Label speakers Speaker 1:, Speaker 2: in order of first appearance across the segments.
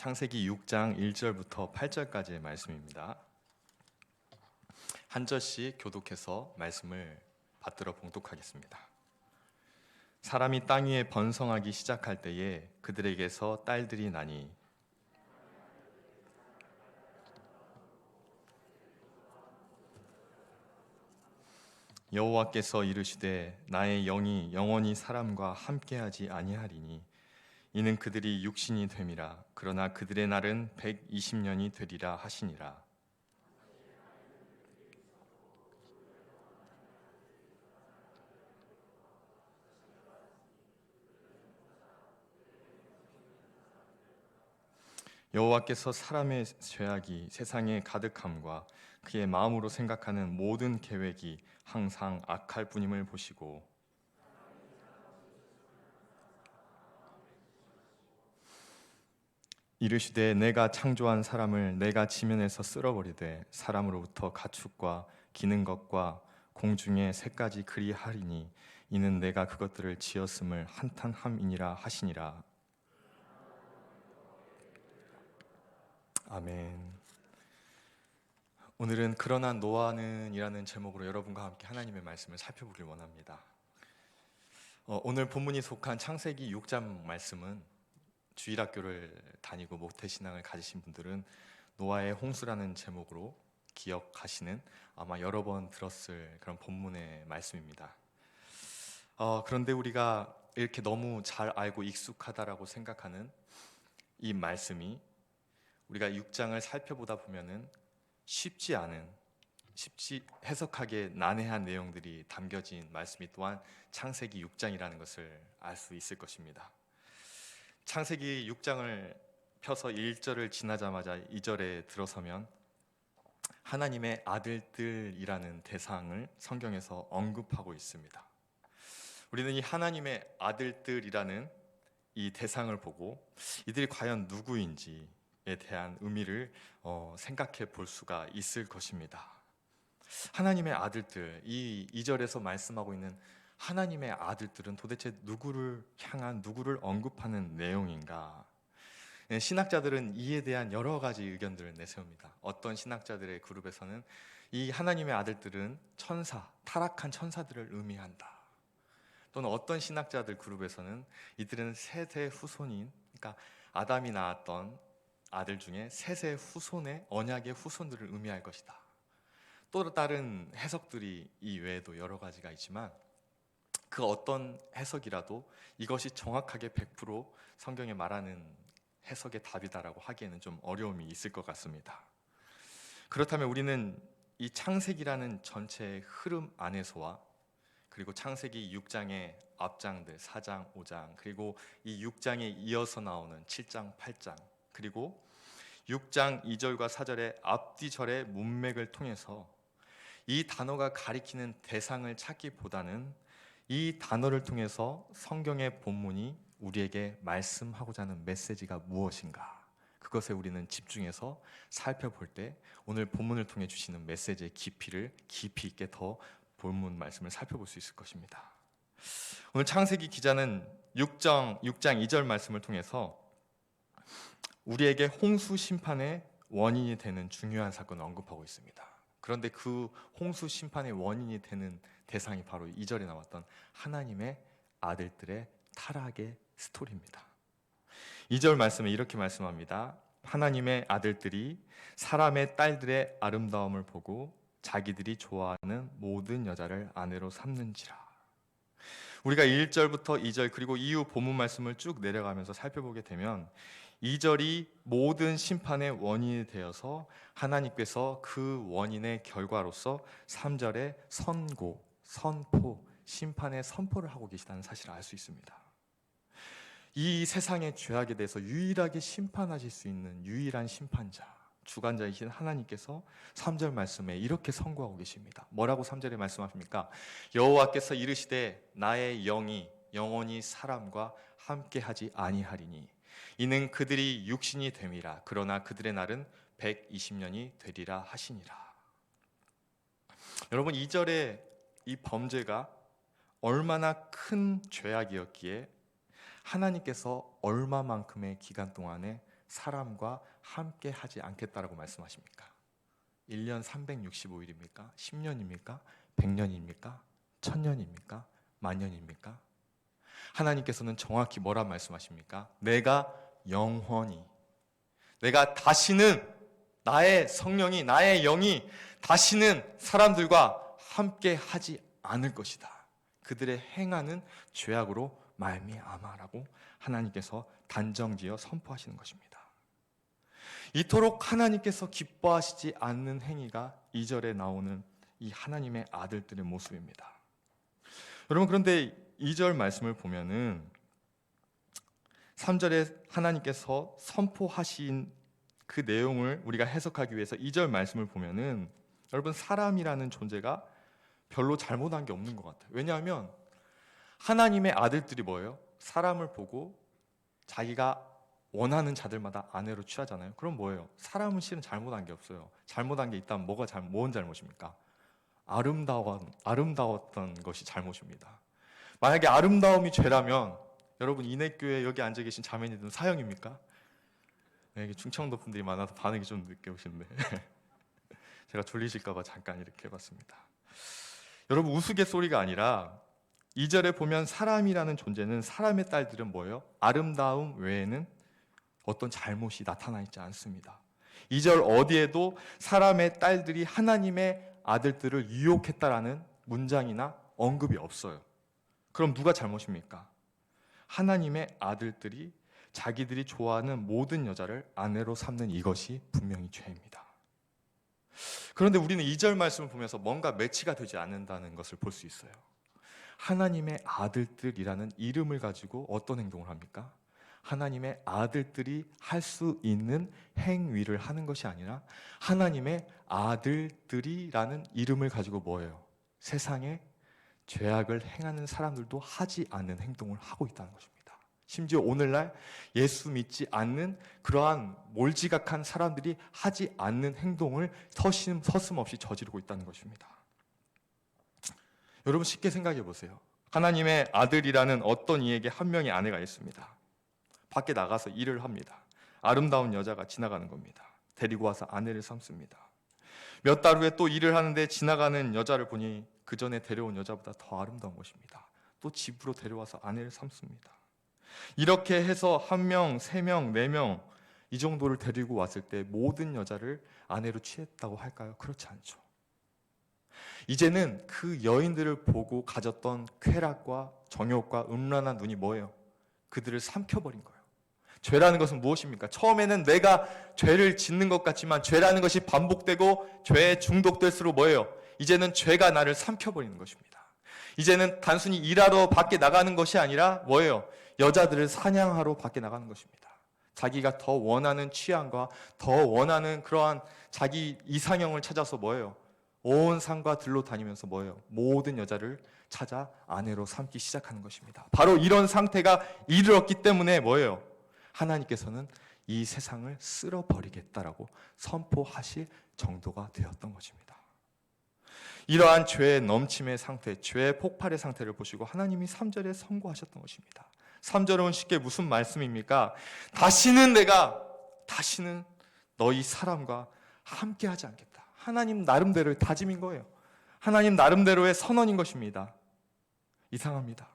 Speaker 1: 창세기 6장 1절부터 8절까지의 말씀입니다. 한 절씩 교독해서 말씀을 받들어 봉독하겠습니다. 사람이 땅 위에 번성하기 시작할 때에 그들에게서 딸들이 나니 여호와께서 이르시되 나의 영이 영원히 사람과 함께하지 아니하리니 이는 그들이 육신이 됨이라. 그러나 그들의 날은 120년이 되리라 하시니라. 여호와께서 사람의 죄악이 세상에 가득함과 그의 마음으로 생각하는 모든 계획이 항상 악할 뿐임을 보시고 이르시되 내가 창조한 사람을 내가 지면에서 쓸어버리되 사람으로부터 가축과 기는 것과 공중의 새까지 그리하리니 이는 내가 그것들을 지었음을 한탄함이니라 하시니라. 아멘. 오늘은 그러나 노아는 이라는 제목으로 여러분과 함께 하나님의 말씀을 살펴보길 원합니다. 오늘 본문이 속한 창세기 6장 말씀은 주일학교를 다니고 모태신앙을 가지신 분들은 노아의 홍수라는 제목으로 기억하시는, 아마 여러 번 들었을 그런 본문의 말씀입니다. 그런데 우리가 이렇게 너무 잘 알고 익숙하다라고 생각하는 이 말씀이 우리가 6장을 살펴보다 보면은 쉽지 해석하기 난해한 내용들이 담겨진 말씀이 또한 창세기 6장이라는 것을 알 수 있을 것입니다. 창세기 6장을 펴서 1절을 지나자마자 2절에 들어서면 하나님의 아들들이라는 대상을 성경에서 언급하고 있습니다. 우리는 이 하나님의 아들들이라는 이 대상을 보고 이들이 과연 누구인지에 대한 의미를 생각해 볼 수가 있을 것입니다. 하나님의 아들들, 이 2절에서 말씀하고 있는 하나님의 아들들은 도대체 누구를 향한, 누구를 언급하는 내용인가? 신학자들은 이에 대한 여러 가지 의견들을 내세웁니다. 어떤 신학자들의 그룹에서는 이 하나님의 아들들은 천사, 타락한 천사들을 의미한다. 또는 어떤 신학자들 그룹에서는 이들은 셋의 후손인, 그러니까 아담이 낳았던 아들 중에 셋의 후손의 언약의 후손들을 의미할 것이다. 또 다른 해석들이 이 외에도 여러 가지가 있지만 그 어떤 해석이라도 이것이 정확하게 100% 성경에 말하는 해석의 답이다라고 하기에는 좀 어려움이 있을 것 같습니다. 그렇다면 우리는 이 창세기라는 전체의 흐름 안에서와 그리고 창세기 6장의 앞장들 4장, 5장, 그리고 이 6장에 이어서 나오는 7장, 8장, 그리고 6장 2절과 4절의 앞뒤 절의 문맥을 통해서 이 단어가 가리키는 대상을 찾기보다는 이 단어를 통해서 성경의 본문이 우리에게 말씀하고자 하는 메시지가 무엇인가, 그것에 우리는 집중해서 살펴볼 때 오늘 본문을 통해 주시는 메시지의 깊이를 깊이 있게 더 본문 말씀을 살펴볼 수 있을 것입니다. 오늘 창세기 기자는 6장 2절 말씀을 통해서 우리에게 홍수 심판의 원인이 되는 중요한 사건을 언급하고 있습니다. 그런데 그 홍수 심판의 원인이 되는 대상이 바로 2절에 나왔던 하나님의 아들들의 타락의 스토리입니다. 2절 말씀에 이렇게 말씀합니다. 하나님의 아들들이 사람의 딸들의 아름다움을 보고 자기들이 좋아하는 모든 여자를 아내로 삼는지라. 우리가 1절부터 2절 그리고 이후 본문 말씀을 쭉 내려가면서 살펴보게 되면 2절이 모든 심판의 원인이 되어서 하나님께서 그 원인의 결과로서 3절에 선고, 선포, 심판의 선포를 하고 계시다는 사실을 알 수 있습니다. 이 세상의 죄악에 대해서 유일하게 심판하실 수 있는 유일한 심판자, 주관자이신 하나님께서 3절 말씀에 이렇게 선고하고 계십니다. 뭐라고 3절에 말씀하십니까? 여호와께서 이르시되 나의 영이 영원히 사람과 함께하지 아니하리니 이는 그들이 육신이 됨이라. 그러나 그들의 날은 120년이 되리라 하시니라. 여러분, 2절의 이 범죄가 얼마나 큰 죄악이었기에 하나님께서 얼마만큼의 기간 동안에 사람과 함께 하지 않겠다라고 말씀하십니까? 1년 365일입니까? 10년입니까? 100년입니까? 1000년입니까? 만년입니까? 하나님께서는 정확히 뭐라 말씀하십니까? 내가 영원히, 내가 다시는, 나의 성령이, 나의 영이 다시는 사람들과 함께 하지 않을 것이다. 그들의 행하는 죄악으로 말미암아라고 하나님께서 단정지어 선포하시는 것입니다. 이토록 하나님께서 기뻐하시지 않는 행위가 2절에 나오는 이 하나님의 아들들의 모습입니다. 여러분, 그런데 2절 말씀을 보면은 3절에 하나님께서 선포하신 그 내용을 우리가 해석하기 위해서 2절 말씀을 보면은 여러분, 사람이라는 존재가 별로 잘못한 게 없는 것 같아요. 왜냐하면 하나님의 아들들이 뭐예요? 사람을 보고 자기가 원하는 자들마다 아내로 취하잖아요. 그럼 뭐예요? 사람은 실은 잘못한 게 없어요. 잘못한 게 있다면 뭔 잘못입니까? 아름다웠던 것이 잘못입니다. 만약에 아름다움이 죄라면 여러분, 이내교회 여기 앉아 계신 자매님들은 사형입니까? 네, 충청도 분들이 많아서 반응이 좀 늦게 오시는데 제가 졸리실까 봐 잠깐 이렇게 해봤습니다. 여러분, 우스갯소리가 아니라 2절에 보면 사람이라는 존재는, 사람의 딸들은 뭐예요? 아름다움 외에는 어떤 잘못이 나타나 있지 않습니다. 2절 어디에도 사람의 딸들이 하나님의 아들들을 유혹했다라는 문장이나 언급이 없어요. 그럼 누가 잘못입니까? 하나님의 아들들이 자기들이 좋아하는 모든 여자를 아내로 삼는 이것이 분명히 죄입니다. 그런데 우리는 2절 말씀을 보면서 뭔가 매치가 되지 않는다는 것을 볼 수 있어요. 하나님의 아들들이라는 이름을 가지고 어떤 행동을 합니까? 하나님의 아들들이 할 수 있는 행위를 하는 것이 아니라 하나님의 아들들이라는 이름을 가지고 뭐예요? 세상에 죄악을 행하는 사람들도 하지 않는 행동을 하고 있다는 것입니다. 심지어 오늘날 예수 믿지 않는 그러한 몰지각한 사람들이 하지 않는 행동을 서슴없이 저지르고 있다는 것입니다. 여러분, 쉽게 생각해 보세요. 하나님의 아들이라는 어떤 이에게 한 명의 아내가 있습니다. 밖에 나가서 일을 합니다. 아름다운 여자가 지나가는 겁니다. 데리고 와서 아내를 삼습니다. 몇 달 후에 또 일을 하는데 지나가는 여자를 보니 그 전에 데려온 여자보다 더 아름다운 것입니다. 또 집으로 데려와서 아내를 삼습니다. 이렇게 해서 1명, 3명, 4명 이 정도를 데리고 왔을 때 모든 여자를 아내로 취했다고 할까요? 그렇지 않죠. 이제는 그 여인들을 보고 가졌던 쾌락과 정욕과 음란한 눈이 뭐예요? 그들을 삼켜버린 거예요. 죄라는 것은 무엇입니까? 처음에는 내가 죄를 짓는 것 같지만 죄라는 것이 반복되고 죄에 중독될수록 뭐예요? 이제는 죄가 나를 삼켜버리는 것입니다. 이제는 단순히 일하러 밖에 나가는 것이 아니라 뭐예요? 여자들을 사냥하러 밖에 나가는 것입니다. 자기가 더 원하는 취향과 더 원하는 그러한 자기 이상형을 찾아서 뭐예요? 온 산과 들로 다니면서 뭐예요? 모든 여자를 찾아 아내로 삼기 시작하는 것입니다. 바로 이런 상태가 이르렀기 때문에 뭐예요? 하나님께서는 이 세상을 쓸어버리겠다라고 선포하실 정도가 되었던 것입니다. 이러한 죄의 넘침의 상태, 죄의 폭발의 상태를 보시고 하나님이 3절에 선고하셨던 것입니다. 3절은 쉽게 무슨 말씀입니까? 다시는 너희 사람과 함께하지 않겠다. 하나님 나름대로의 다짐인 거예요. 하나님 나름대로의 선언인 것입니다. 이상합니다.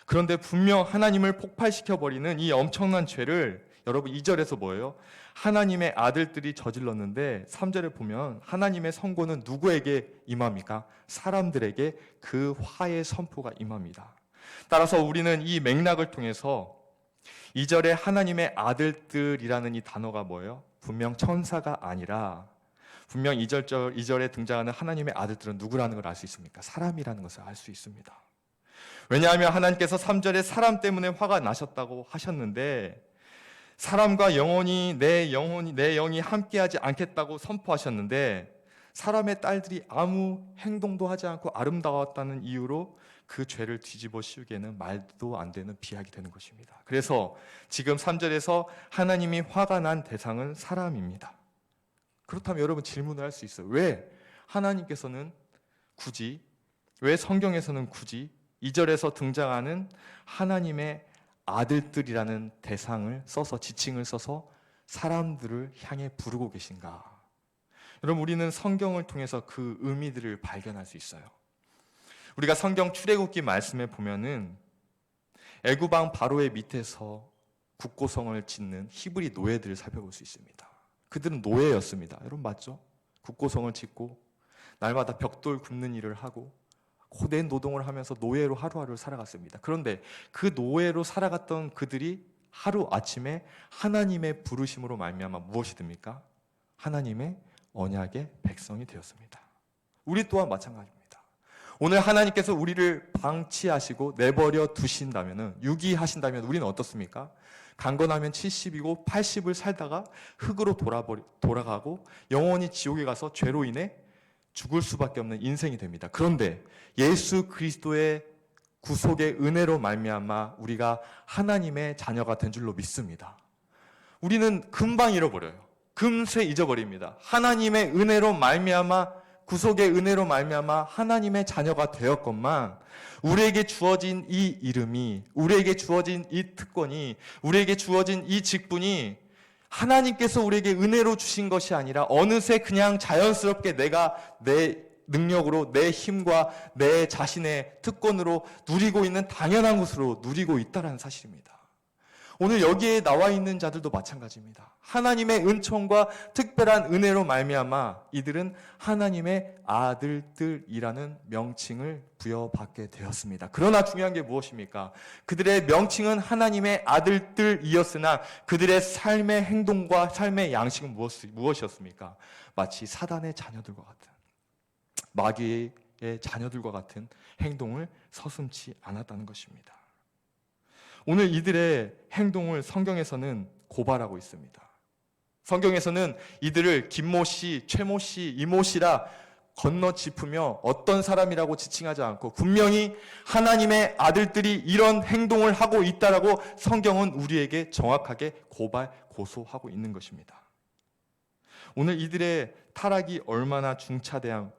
Speaker 1: 그런데 분명 하나님을 폭발시켜버리는 이 엄청난 죄를 여러분 2절에서 뭐예요? 하나님의 아들들이 저질렀는데 3절에 보면 하나님의 선고는 누구에게 임합니까? 사람들에게 그 화의 선포가 임합니다. 따라서 우리는 이 맥락을 통해서 2절에 하나님의 아들들이라는 이 단어가 뭐예요? 분명 천사가 아니라 분명 2절에 등장하는 하나님의 아들들은 누구라는 걸 알 수 있습니까? 사람이라는 것을 알 수 있습니다. 왜냐하면 하나님께서 3절에 사람 때문에 화가 나셨다고 하셨는데 사람과 내 영이 함께하지 않겠다고 선포하셨는데 사람의 딸들이 아무 행동도 하지 않고 아름다웠다는 이유로 그 죄를 뒤집어 씌우기에는 말도 안 되는 비약이 되는 것입니다. 그래서 지금 3절에서 하나님이 화가 난 대상은 사람입니다. 그렇다면 여러분 질문을 할 수 있어요. 왜 하나님께서는 왜 성경에서는 굳이 2절에서 등장하는 하나님의 아들들이라는 대상을 써서 지칭을 써서 사람들을 향해 부르고 계신가? 여러분, 우리는 성경을 통해서 그 의미들을 발견할 수 있어요. 우리가 성경 출애굽기 말씀에 보면은 애굽 왕 바로의 밑에서 국고성을 짓는 히브리 노예들을 살펴볼 수 있습니다. 그들은 노예였습니다. 여러분 맞죠? 국고성을 짓고 날마다 벽돌 굽는 일을 하고 고된 노동을 하면서 노예로 하루하루를 살아갔습니다. 그런데 그 노예로 살아갔던 그들이 하루 아침에 하나님의 부르심으로 말미암아 무엇이 됩니까? 하나님의 언약의 백성이 되었습니다. 우리 또한 마찬가지입니다. 오늘 하나님께서 우리를 방치하시고 내버려 두신다면, 유기하신다면 우리는 어떻습니까? 강건하면 70이고 80을 살다가 흙으로 돌아가고 영원히 지옥에 가서 죄로 인해 죽을 수밖에 없는 인생이 됩니다. 그런데 예수 그리스도의 구속의 은혜로 말미암아 우리가 하나님의 자녀가 된 줄로 믿습니다. 우리는 금방 잃어버려요. 금세 잊어버립니다. 하나님의 은혜로 말미암아, 구속의 은혜로 말미암아 하나님의 자녀가 되었건만 우리에게 주어진 이 이름이, 우리에게 주어진 이 특권이, 우리에게 주어진 이 직분이 하나님께서 우리에게 은혜로 주신 것이 아니라 어느새 그냥 자연스럽게 내가 내 능력으로, 내 힘과 내 자신의 특권으로 누리고 있는 당연한 것으로 누리고 있다는 사실입니다. 오늘 여기에 나와 있는 자들도 마찬가지입니다. 하나님의 은총과 특별한 은혜로 말미암아 이들은 하나님의 아들들이라는 명칭을 부여받게 되었습니다. 그러나 중요한 게 무엇입니까? 그들의 명칭은 하나님의 아들들이었으나 그들의 삶의 행동과 삶의 양식은 무엇이었습니까? 마치 사단의 자녀들과 같은, 마귀의 자녀들과 같은 행동을 서슴지 않았다는 것입니다. 오늘 이들의 행동을 성경에서는 고발하고 있습니다. 성경에서는 이들을 김모씨, 최모씨, 이모씨라 건너짚으며 어떤 사람이라고 지칭하지 않고 분명히 하나님의 아들들이 이런 행동을 하고 있다라고 성경은 우리에게 정확하게 고소하고 있는 것입니다. 오늘 이들의 타락이 얼마나 중차대한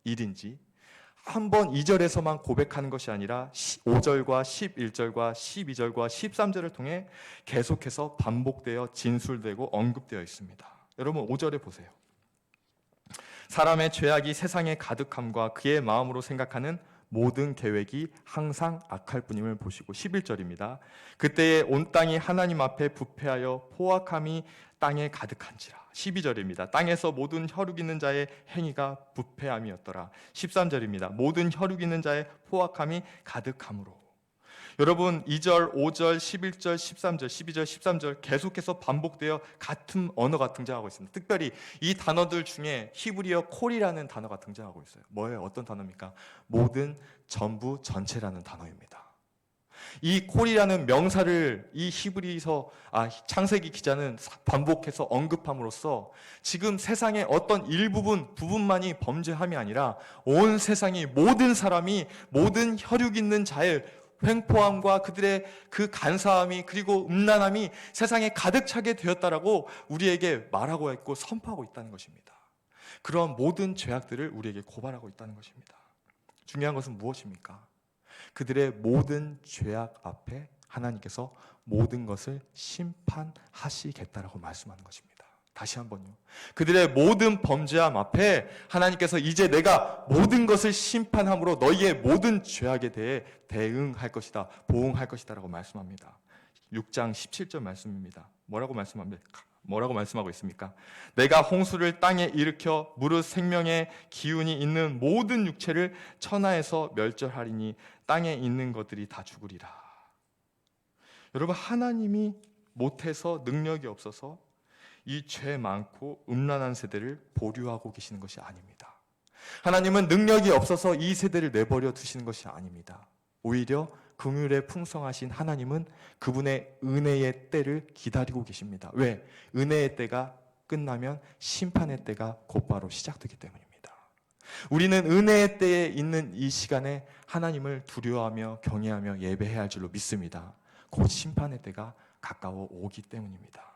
Speaker 1: 일인지 한번 2절에서만 고백하는 것이 아니라 5절과 11절과 12절과 13절을 통해 계속해서 반복되어 진술되고 언급되어 있습니다. 여러분 5절에 보세요. 사람의 죄악이 세상에 가득함과 그의 마음으로 생각하는 모든 계획이 항상 악할 뿐임을 보시고 11절입니다. 그때에 온 땅이 하나님 앞에 부패하여 포악함이 땅에 가득한지라. 12절입니다. 땅에서 모든 혈육 있는 자의 행위가 부패함이었더라. 13절입니다. 모든 혈육 있는 자의 포악함이 가득함으로. 여러분 2절, 5절, 11절, 13절, 12절, 13절 계속해서 반복되어 같은 언어가 등장하고 있습니다. 특별히 이 단어들 중에 히브리어 콜이라는 단어가 등장하고 있어요. 뭐예요? 어떤 단어입니까? 모든, 전부, 전체라는 단어입니다. 이 콜이라는 명사를 이 창세기 기자는 반복해서 언급함으로써 지금 세상의 어떤 부분만이 범죄함이 아니라 온 세상이, 모든 사람이, 모든 혈육 있는 자의 횡포함과 그들의 그 간사함이, 그리고 음란함이 세상에 가득 차게 되었다라고 우리에게 말하고 있고 선포하고 있다는 것입니다. 그런 모든 죄악들을 우리에게 고발하고 있다는 것입니다. 중요한 것은 무엇입니까? 그들의 모든 죄악 앞에 하나님께서 모든 것을 심판하시겠다라고 말씀하는 것입니다. 다시 한번요. 그들의 모든 범죄함 앞에 하나님께서 이제 내가 모든 것을 심판함으로 너희의 모든 죄악에 대해 대응할 것이다, 보응할 것이다 라고 말씀합니다. 6장 17절 말씀입니다. 뭐라고 말씀하고 있습니까? 내가 홍수를 땅에 일으켜 무릇 생명의 기운이 있는 모든 육체를 천하에서 멸절하리니 땅에 있는 것들이 다 죽으리라. 여러분, 하나님이 못해서, 능력이 없어서 이 죄 많고 음란한 세대를 보류하고 계시는 것이 아닙니다. 하나님은 능력이 없어서 이 세대를 내버려 두시는 것이 아닙니다. 오히려 긍휼에 풍성하신 하나님은 그분의 은혜의 때를 기다리고 계십니다. 왜? 은혜의 때가 끝나면 심판의 때가 곧바로 시작되기 때문입니다. 우리는 은혜의 때에 있는 이 시간에 하나님을 두려워하며 경외하며 예배해야 할 줄로 믿습니다. 곧 심판의 때가 가까워 오기 때문입니다.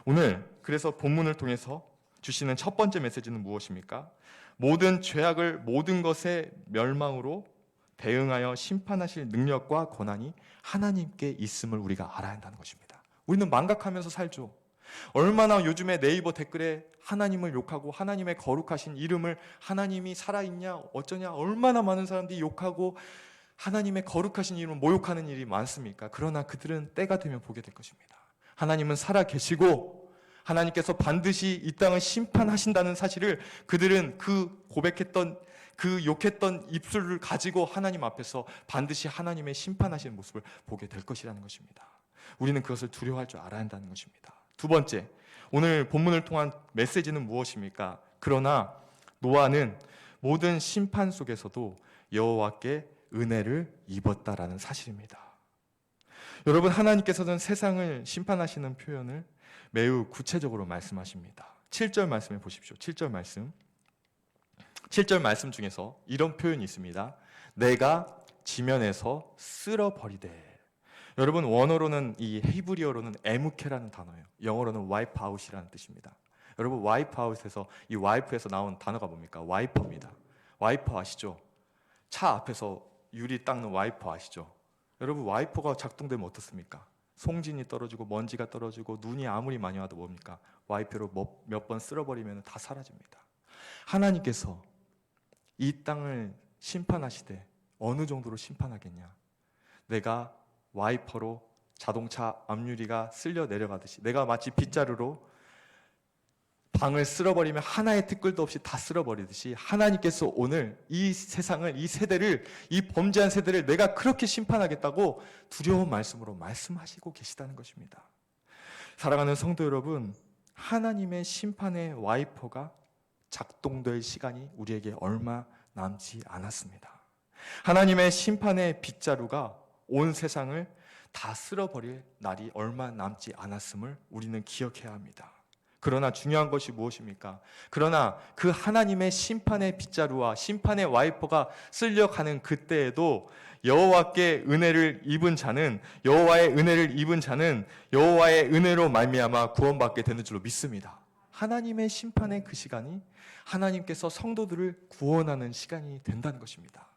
Speaker 1: 오늘 그래서 본문을 통해서 주시는 첫 번째 메시지는 무엇입니까? 모든 죄악을 모든 것의 멸망으로 대응하여 심판하실 능력과 권한이 하나님께 있음을 우리가 알아야 한다는 것입니다. 우리는 망각하면서 살죠. 얼마나 요즘에 네이버 댓글에 하나님을 욕하고 하나님의 거룩하신 이름을 하나님이 살아있냐 어쩌냐 얼마나 많은 사람들이 욕하고 하나님의 거룩하신 이름을 모욕하는 일이 많습니까? 그러나 그들은 때가 되면 보게 될 것입니다. 하나님은 살아 계시고 하나님께서 반드시 이 땅을 심판하신다는 사실을 그들은 그 고백했던 그 욕했던 입술을 가지고 하나님 앞에서 반드시 하나님의 심판하시는 모습을 보게 될 것이라는 것입니다. 우리는 그것을 두려워할 줄 알아야 한다는 것입니다. 두 번째, 오늘 본문을 통한 메시지는 무엇입니까? 그러나 노아는 모든 심판 속에서도 여호와께 은혜를 입었다라는 사실입니다. 여러분, 하나님께서는 세상을 심판하시는 표현을 매우 구체적으로 말씀하십니다. 7절 말씀해 보십시오. 7절 말씀. 7절 말씀 중에서 이런 표현이 있습니다. 내가 지면에서 쓸어버리되. 여러분, 원어로는 이 히브리어로는 에무케라는 단어예요. 영어로는 와이프 아웃이라는 뜻입니다. 여러분, 와이프 아웃에서 이 와이프에서 나온 단어가 뭡니까? 와이퍼입니다. 와이퍼 아시죠? 차 앞에서 유리 닦는 와이퍼 아시죠? 여러분, 와이퍼가 작동되면 어떻습니까? 송진이 떨어지고 먼지가 떨어지고 눈이 아무리 많이 와도 뭡니까? 와이퍼로 몇 번 쓸어버리면 다 사라집니다. 하나님께서 이 땅을 심판하시되 어느 정도로 심판하겠냐? 내가 와이퍼로 자동차 앞유리가 쓸려 내려가듯이 내가 마치 빗자루로 방을 쓸어버리면 하나의 티끌도 없이 다 쓸어버리듯이 하나님께서 오늘 이 세상을, 이 세대를, 이 범죄한 세대를 내가 그렇게 심판하겠다고 두려운 말씀으로 말씀하시고 계시다는 것입니다. 사랑하는 성도 여러분, 하나님의 심판의 와이퍼가 작동될 시간이 우리에게 얼마 남지 않았습니다. 하나님의 심판의 빗자루가 온 세상을 다 쓸어버릴 날이 얼마 남지 않았음을 우리는 기억해야 합니다. 그러나 중요한 것이 무엇입니까? 그러나 그 하나님의 심판의 빗자루와 심판의 와이퍼가 쓸려가는 그때에도 여호와의 은혜를 입은 자는 여호와의 은혜로 말미암아 구원받게 되는 줄로 믿습니다. 하나님의 심판의 그 시간이 하나님께서 성도들을 구원하는 시간이 된다는 것입니다.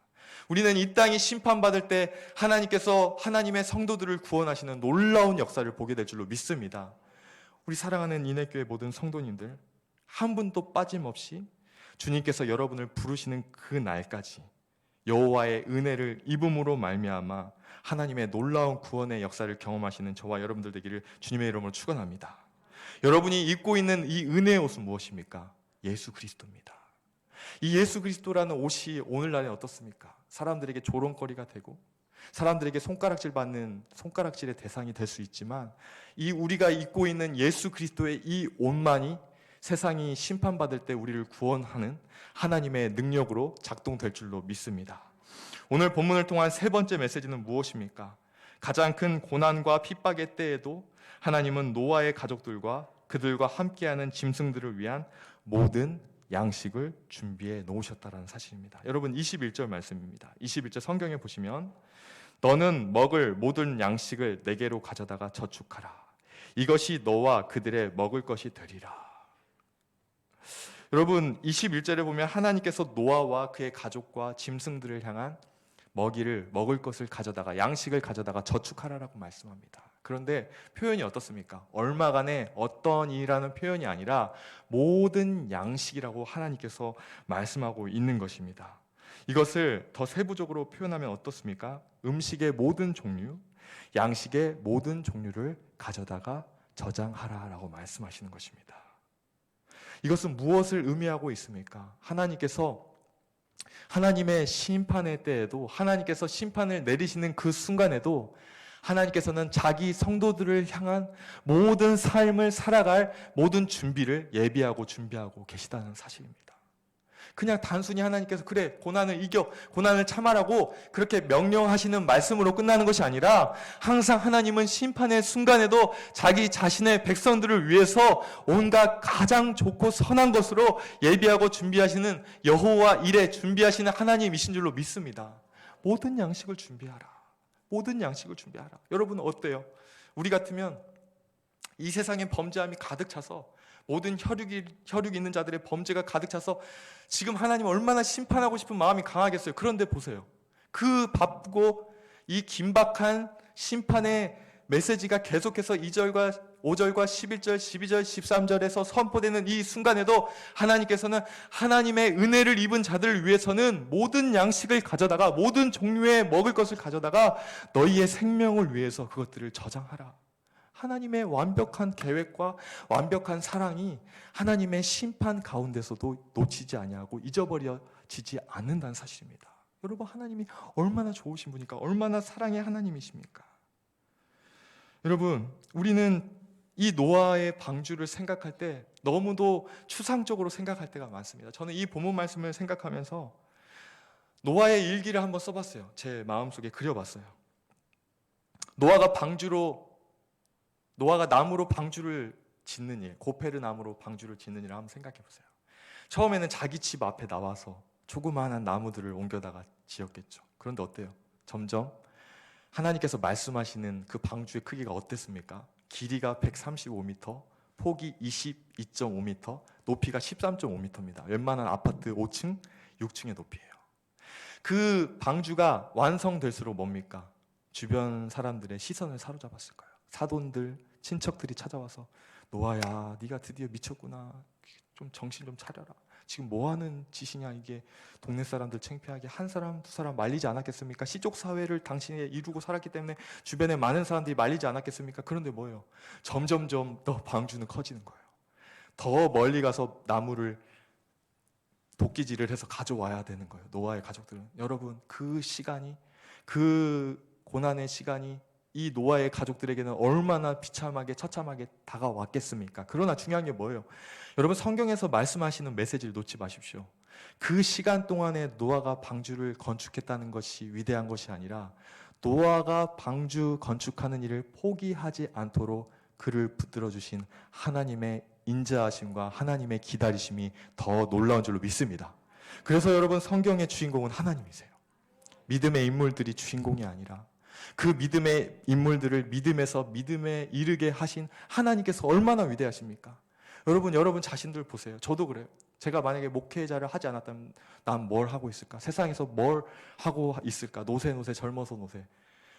Speaker 1: 우리는 이 땅이 심판받을 때 하나님께서 하나님의 성도들을 구원하시는 놀라운 역사를 보게 될 줄로 믿습니다. 우리 사랑하는 인해교회 모든 성도님들, 한 분도 빠짐없이 주님께서 여러분을 부르시는 그 날까지 여호와의 은혜를 입음으로 말미암아 하나님의 놀라운 구원의 역사를 경험하시는 저와 여러분들 되기를 주님의 이름으로 축원합니다. 여러분이 입고 있는 이 은혜의 옷은 무엇입니까? 예수 그리스도입니다. 이 예수 그리스도라는 옷이 오늘날에 어떻습니까? 사람들에게 조롱거리가 되고 사람들에게 손가락질 받는 손가락질의 대상이 될 수 있지만 이 우리가 입고 있는 예수 그리스도의 이 옷만이 세상이 심판받을 때 우리를 구원하는 하나님의 능력으로 작동될 줄로 믿습니다. 오늘 본문을 통한 세 번째 메시지는 무엇입니까? 가장 큰 고난과 핍박의 때에도 하나님은 노아의 가족들과 그들과 함께하는 짐승들을 위한 모든 양식을 준비해 놓으셨다는 사실입니다. 여러분, 21절 말씀입니다. 21절 성경에 보시면 너는 먹을 모든 양식을 내게로 가져다가 저축하라. 이것이 너와 그들의 먹을 것이 되리라. 여러분, 21절에 보면 하나님께서 노아와 그의 가족과 짐승들을 향한 먹을 것을 가져다가 양식을 가져다가 저축하라라고 말씀합니다. 그런데 표현이 어떻습니까? 얼마간의 어떤 이라는 표현이 아니라 모든 양식이라고 하나님께서 말씀하고 있는 것입니다. 이것을 더 세부적으로 표현하면 어떻습니까? 음식의 모든 종류, 양식의 모든 종류를 가져다가 저장하라라고 말씀하시는 것입니다. 이것은 무엇을 의미하고 있습니까? 하나님께서 하나님의 심판의 때에도 하나님께서 심판을 내리시는 그 순간에도 하나님께서는 자기 성도들을 향한 모든 삶을 살아갈 모든 준비를 예비하고 준비하고 계시다는 사실입니다. 그냥 단순히 하나님께서 그래 고난을 이겨 고난을 참아라고 그렇게 명령하시는 말씀으로 끝나는 것이 아니라 항상 하나님은 심판의 순간에도 자기 자신의 백성들을 위해서 온갖 가장 좋고 선한 것으로 예비하고 준비하시는 여호와 일에 준비하시는 하나님이신 줄로 믿습니다. 모든 양식을 준비하라. 모든 양식을 준비하라. 여러분 어때요? 우리 같으면 이 세상에 범죄함이 가득 차서 모든 혈육 있는 자들의 범죄가 가득 차서 지금 하나님 얼마나 심판하고 싶은 마음이 강하겠어요. 그런데 보세요. 그 바쁘고 이 긴박한 심판의 메시지가 계속해서 2절과 5절과 11절, 12절, 13절에서 선포되는 이 순간에도 하나님께서는 하나님의 은혜를 입은 자들을 위해서는 모든 양식을 가져다가, 모든 종류의 먹을 것을 가져다가 너희의 생명을 위해서 그것들을 저장하라. 하나님의 완벽한 계획과 완벽한 사랑이 하나님의 심판 가운데서도 놓치지 아니하고 잊어버려지지 않는다는 사실입니다. 여러분, 하나님이 얼마나 좋으신 분입니까? 얼마나 사랑의 하나님이십니까? 여러분, 우리는 이 노아의 방주를 생각할 때 너무도 추상적으로 생각할 때가 많습니다. 저는 이 본문 말씀을 생각하면서 노아의 일기를 한번 써봤어요. 제 마음속에 그려봤어요. 노아가 나무로 방주를 짓는 일, 고페르 나무로 방주를 짓는 일을 한번 생각해 보세요. 처음에는 자기 집 앞에 나와서 조그마한 나무들을 옮겨다가 지었겠죠. 그런데 어때요? 점점 하나님께서 말씀하시는 그 방주의 크기가 어땠습니까? 길이가 135m, 폭이 22.5m, 높이가 13.5m입니다. 웬만한 아파트 5층, 6층의 높이예요. 그 방주가 완성될수록 뭡니까? 주변 사람들의 시선을 사로잡았을 거예요. 사돈들, 친척들이 찾아와서 노아야, 네가 드디어 미쳤구나. 좀 정신 좀 차려라. 지금 뭐 하는 짓이냐, 이게. 동네 사람들 창피하게 한 사람 두 사람 말리지 않았겠습니까? 시족 사회를 당신이 이루고 살았기 때문에 주변에 많은 사람들이 말리지 않았겠습니까? 그런데 뭐예요? 점점점 더 방주는 커지는 거예요. 더 멀리 가서 나무를 도끼질을 해서 가져와야 되는 거예요. 노아의 가족들은. 여러분, 그 시간이, 그 고난의 시간이 이 노아의 가족들에게는 얼마나 비참하게 처참하게 다가왔겠습니까? 그러나 중요한 게 뭐예요? 여러분, 성경에서 말씀하시는 메시지를 놓지 마십시오. 그 시간 동안에 노아가 방주를 건축했다는 것이 위대한 것이 아니라 노아가 방주 건축하는 일을 포기하지 않도록 그를 붙들어 주신 하나님의 인자하심과 하나님의 기다리심이 더 놀라운 줄로 믿습니다. 그래서 여러분, 성경의 주인공은 하나님이세요. 믿음의 인물들이 주인공이 아니라 그 믿음의 인물들을 믿음에서 믿음에 이르게 하신 하나님께서 얼마나 위대하십니까? 여러분 자신들 보세요. 저도 그래요. 제가 만약에 목회자를 하지 않았다면 난 뭘 하고 있을까? 세상에서 뭘 하고 있을까? 노세 젊어서 노세.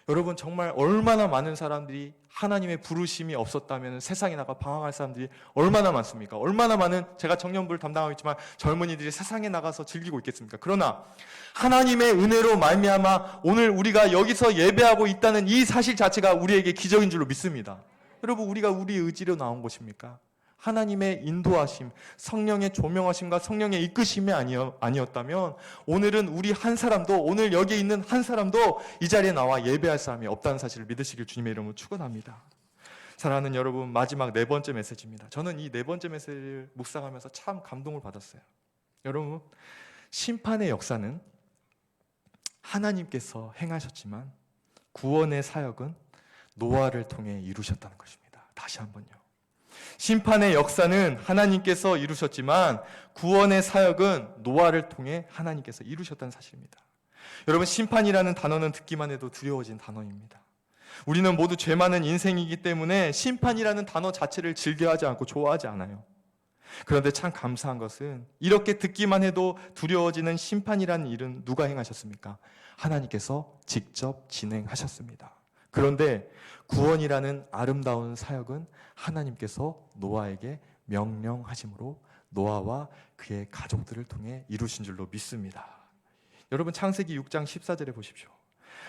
Speaker 1: 여러분, 정말 얼마나 많은 사람들이 하나님의 부르심이 없었다면 세상에 나가 방황할 사람들이 얼마나 많습니까? 얼마나 많은, 제가 청년부를 담당하고 있지만 젊은이들이 세상에 나가서 즐기고 있겠습니까? 그러나 하나님의 은혜로 말미암아 오늘 우리가 여기서 예배하고 있다는 이 사실 자체가 우리에게 기적인 줄로 믿습니다. 여러분, 우리가 우리 의지로 나온 것입니까? 하나님의 인도하심, 성령의 조명하심과 성령의 이끄심이 아니었다면 오늘은 우리 한 사람도, 오늘 여기 있는 한 사람도 이 자리에 나와 예배할 사람이 없다는 사실을 믿으시길 주님의 이름으로 축원합니다. 사랑하는 여러분, 마지막 네 번째 메시지입니다. 저는 이 네 번째 메시지를 묵상하면서 참 감동을 받았어요. 여러분, 심판의 역사는 하나님께서 행하셨지만 구원의 사역은 노아를 통해 이루셨다는 것입니다. 다시 한번요. 심판의 역사는 하나님께서 이루셨지만 구원의 사역은 노아를 통해 하나님께서 이루셨다는 사실입니다. 여러분, 심판이라는 단어는 듣기만 해도 두려워진 단어입니다. 우리는 모두 죄 많은 인생이기 때문에 심판이라는 단어 자체를 즐겨하지 않고 좋아하지 않아요. 그런데 참 감사한 것은 이렇게 듣기만 해도 두려워지는 심판이라는 일은 누가 행하셨습니까? 하나님께서 직접 진행하셨습니다. 그런데 구원이라는 아름다운 사역은 하나님께서 노아에게 명령하심으로 노아와 그의 가족들을 통해 이루신 줄로 믿습니다. 여러분, 창세기 6장 14절에 보십시오.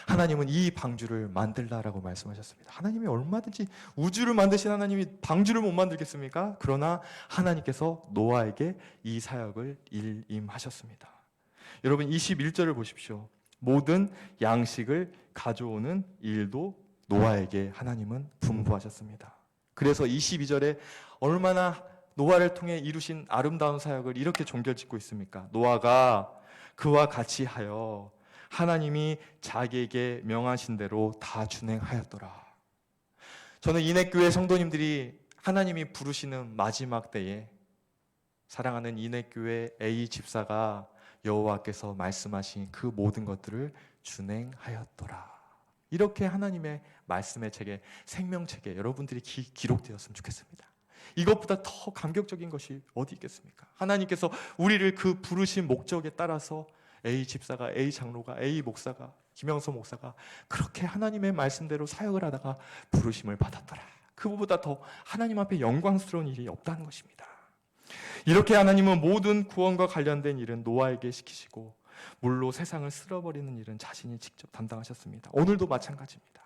Speaker 1: 하나님은 이 방주를 만들라라고 말씀하셨습니다. 하나님이 얼마든지, 우주를 만드신 하나님이 방주를 못 만들겠습니까? 그러나 하나님께서 노아에게 이 사역을 일임하셨습니다. 여러분, 21절을 보십시오. 모든 양식을 가져오는 일도 노아에게 하나님은 분부하셨습니다. 그래서 22절에 얼마나 노아를 통해 이루신 아름다운 사역을 이렇게 종결짓고 있습니까? 노아가 그와 같이 하여 하나님이 자기에게 명하신 대로 다 준행하였더라. 저는 인해교회 성도님들이 하나님이 부르시는 마지막 때에 사랑하는 인해교회 A 집사가 여호와께서 말씀하신 그 모든 것들을 준행하였더라. 이렇게 하나님의 말씀의 책에, 생명책에 여러분들이 기록되었으면 좋겠습니다. 이것보다 더 감격적인 것이 어디 있겠습니까? 하나님께서 우리를 그 부르신 목적에 따라서 A 집사가, A 장로가, A 목사가, 김영서 목사가 그렇게 하나님의 말씀대로 사역을 하다가 부르심을 받았더라.
Speaker 2: 그보다 더 하나님 앞에 영광스러운 일이 없다는 것입니다. 이렇게 하나님은 모든 구원과 관련된 일은 노아에게 시키시고 물로 세상을 쓸어버리는 일은 자신이 직접 담당하셨습니다. 오늘도 마찬가지입니다.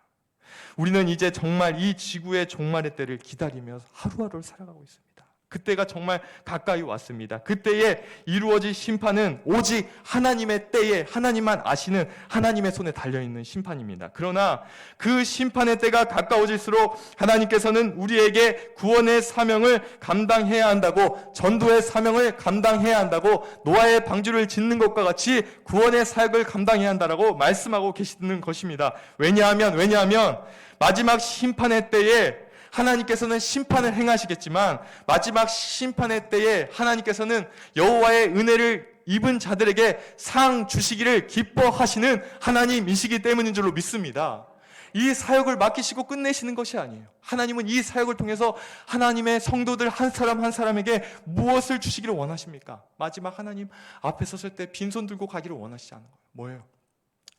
Speaker 2: 우리는 이제 정말 이 지구의 종말의 때를 기다리며 하루하루를 살아가고 있습니다. 그때가 정말 가까이 왔습니다. 그때에 이루어질 심판은 오직 하나님의 때에 하나님만 아시는 하나님의 손에 달려있는 심판입니다. 그러나 그 심판의 때가 가까워질수록 하나님께서는 우리에게 구원의 사명을 감당해야 한다고, 전도의 사명을 감당해야 한다고, 노아의 방주를 짓는 것과 같이 구원의 사역을 감당해야 한다라고 말씀하고 계시는 것입니다. 왜냐하면 마지막 심판의 때에 하나님께서는 심판을 행하시겠지만 마지막 심판의 때에 하나님께서는 여호와의 은혜를 입은 자들에게 상 주시기를 기뻐하시는 하나님이시기 때문인 줄로 믿습니다. 이 사역을 맡기시고 끝내시는 것이 아니에요. 하나님은 이 사역을 통해서 하나님의 성도들 한 사람 한 사람에게 무엇을 주시기를 원하십니까? 마지막 하나님 앞에 섰을 때 빈손 들고 가기를 원하시지 않은 거예요. 뭐예요?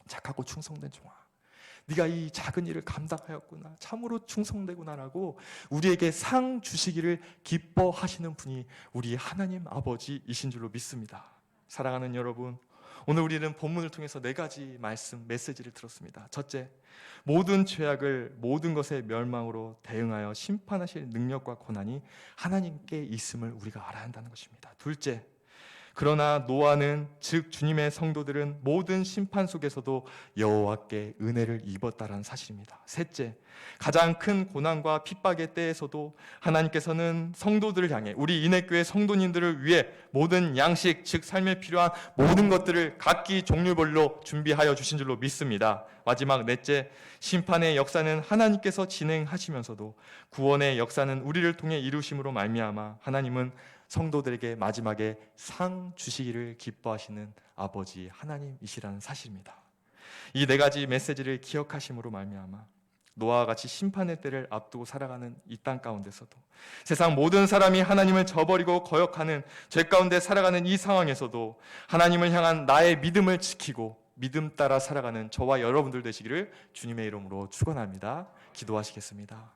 Speaker 2: 착하고 충성된 종아, 네가 이 작은 일을 감당하였구나, 참으로 충성되구나라고 우리에게 상 주시기를 기뻐하시는 분이 우리 하나님 아버지이신 줄로 믿습니다. 사랑하는 여러분, 오늘 우리는 본문을 통해서 4가지 메시지를 들었습니다. 첫째, 모든 죄악을 모든 것의 멸망으로 대응하여 심판하실 능력과 권한이 하나님께 있음을 우리가 알아야 한다는 것입니다. 둘째, 그러나 노아는, 즉 주님의 성도들은 모든 심판 속에서도 여호와께 은혜를 입었다라는 사실입니다. 셋째, 가장 큰 고난과 핍박의 때에서도 하나님께서는 성도들을 향해, 우리 인해교회 성도님들을 위해 모든 양식, 즉 삶에 필요한 모든 것들을 각기 종류별로 준비하여 주신 줄로 믿습니다. 마지막 넷째, 심판의 역사는 하나님께서 진행하시면서도 구원의 역사는 우리를 통해 이루심으로 말미암아 하나님은 성도들에게 마지막에 상 주시기를 기뻐하시는 아버지 하나님이시라는 사실입니다. 이 4가지 메시지를 기억하심으로 말미암아 노아와 같이 심판의 때를 앞두고 살아가는 이 땅 가운데서도, 세상 모든 사람이 하나님을 저버리고 거역하는 죄 가운데 살아가는 이 상황에서도 하나님을 향한 나의 믿음을 지키고 믿음 따라 살아가는 저와 여러분들 되시기를 주님의 이름으로 축원합니다. 기도하시겠습니다.